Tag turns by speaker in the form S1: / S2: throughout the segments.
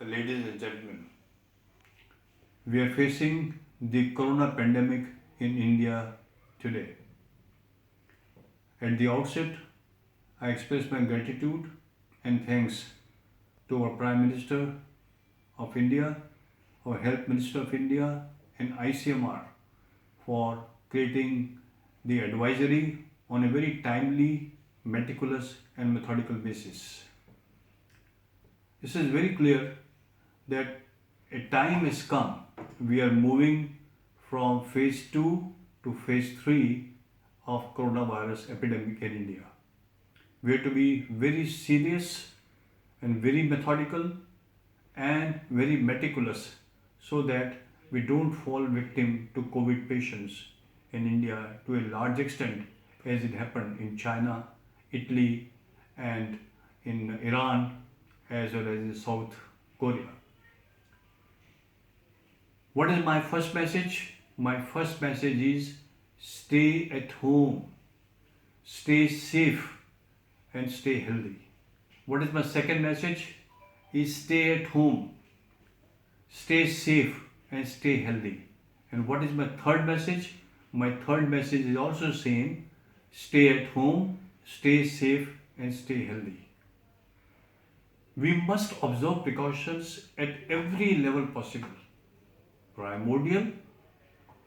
S1: Ladies and gentlemen, we are facing the corona pandemic in India today. At the outset, I express my gratitude and thanks to our Prime Minister of India, our Health Minister of India, and ICMR for creating the advisory on a very timely, meticulous, and methodical basis. This is very clear that a time has come. We are moving from phase 2 to phase 3 of coronavirus epidemic in India. We have to be very serious and very methodical and very meticulous so that we don't fall victim to COVID patients in India to a large extent as it happened in China, Italy, and in Iran as well as in South Korea. What is my first message? My first message is stay at home, stay safe, and stay healthy. What is my second message? Is stay at home, stay safe, and stay healthy. And what is my third message? My third message is also same: stay at home, stay safe, and stay healthy. We must observe precautions at every level possible: primordial,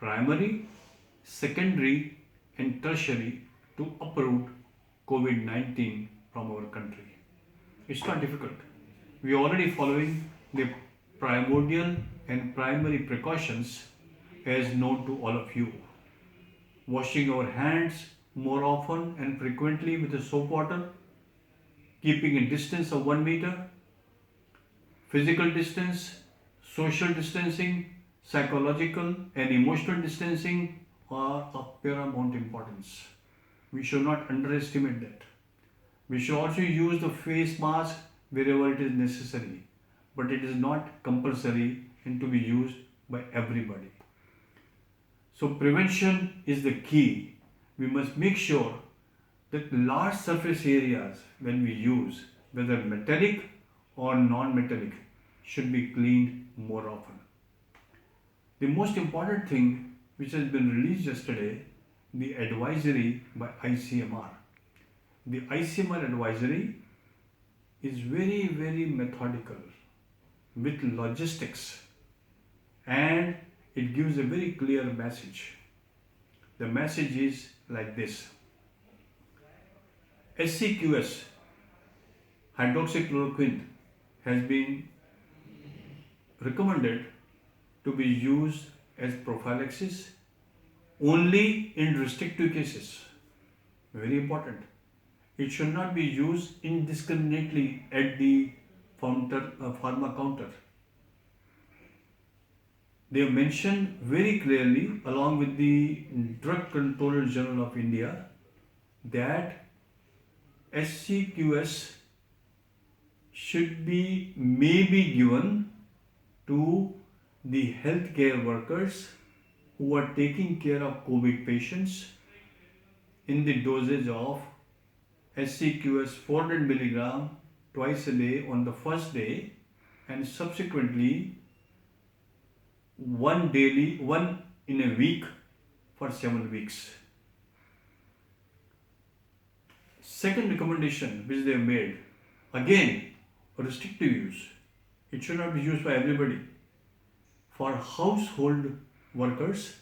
S1: primary, secondary, and tertiary to uproot COVID 19 from our country. It's not difficult. We are already following the primordial and primary precautions as known to all of you. Washing our hands more often and frequently with the soap water, keeping a distance of 1 meter, physical distance, social distancing, psychological and emotional distancing are of paramount importance. We should not underestimate that. We should also use the face mask wherever it is necessary, but it is not compulsory and to be used by everybody. So, prevention is the key. We must make sure that large surface areas, when we use, whether metallic or non metallic, should be cleaned more often. The most important thing which has been released yesterday, the advisory by ICMR. The ICMR advisory is very, very methodical with logistics, and it gives a very clear message. The message is like this: SCQS, hydroxychloroquine, has been recommended to be used as prophylaxis only in restrictive cases. Very important. It should not be used indiscriminately at the pharma counter. They have mentioned very clearly, along with the Drug Controller General of India, that SCQS may be given to the healthcare workers who are taking care of COVID patients in the dosage of SCQS 400 milligram twice a day on the first day, and subsequently one in a week for 7 weeks. Second recommendation which they have made, again restrictive use. It should not be used by everybody. For household workers,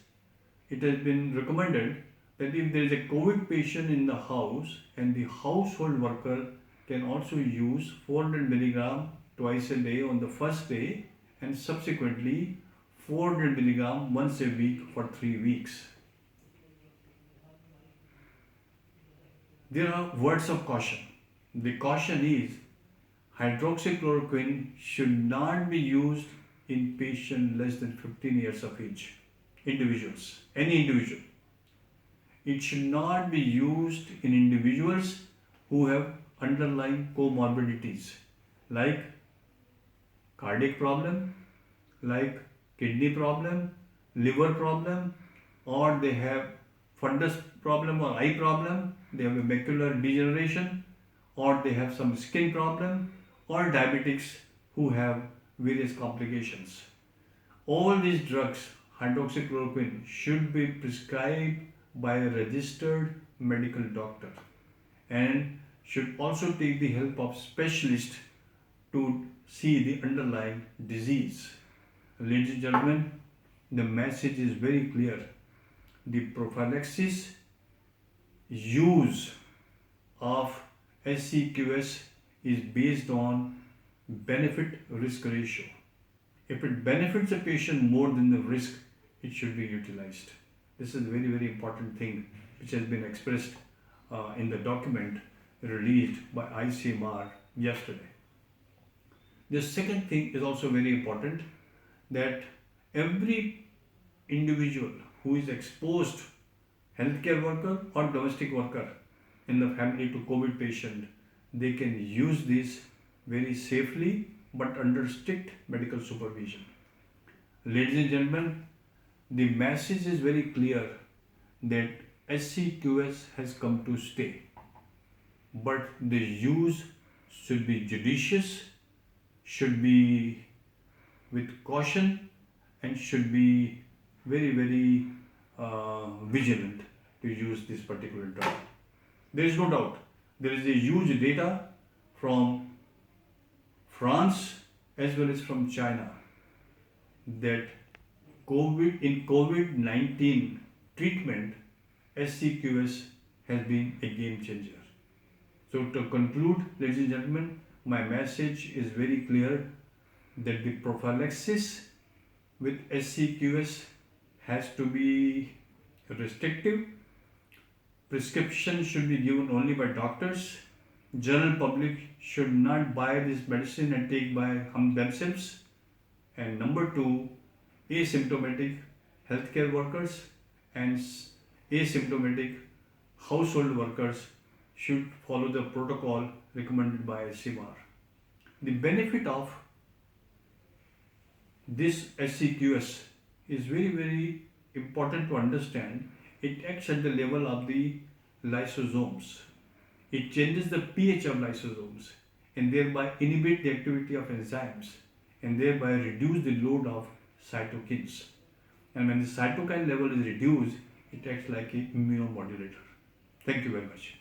S1: it has been recommended that if there is a COVID patient in the house and the household worker can also use 400 milligram twice a day on the first day and subsequently 400 milligram once a week for 3 weeks. There are words of caution. The caution is hydroxychloroquine should not be used in patients less than 15 years of age. Individuals, any individual. It should not be used in individuals who have underlying comorbidities like cardiac problem, like kidney problem, liver problem, or they have fundus problem or eye problem, they have a macular degeneration, or they have some skin problem, or diabetics who have various complications. All these drugs, hydroxychloroquine, should be prescribed by a registered medical doctor and should also take the help of specialists to see the underlying disease. Ladies and gentlemen, the message is very clear. The prophylaxis use of SCQS is based on benefit risk ratio. If it benefits a patient more than the risk, it should be utilized. This is a very, very important thing which has been expressed in the document released by ICMR yesterday. The second thing is also very important, that every individual who is exposed, healthcare worker or domestic worker in the family to COVID patient, they can use this very safely but under strict medical supervision. Ladies and gentlemen, the message is very clear that SCQS has come to stay, but the use should be judicious, should be with caution, and should be very, very vigilant to use this particular drug. There is no doubt. There is a huge data from France as well as from China that in COVID-19 treatment, SCQS has been a game changer. So to conclude, ladies and gentlemen, my message is very clear that the prophylaxis with SCQS has to be restrictive. Prescription should be given only by doctors. General public should not buy this medicine and take by themselves. And number two, asymptomatic healthcare workers and asymptomatic household workers should follow the protocol recommended by ICMR. The benefit of this SCQS is very, very important to understand. It acts at the level of the lysosomes. It changes the pH of lysosomes and thereby inhibit the activity of enzymes and thereby reduce the load of cytokines. And when the cytokine level is reduced, it acts like an immunomodulator. Thank you very much.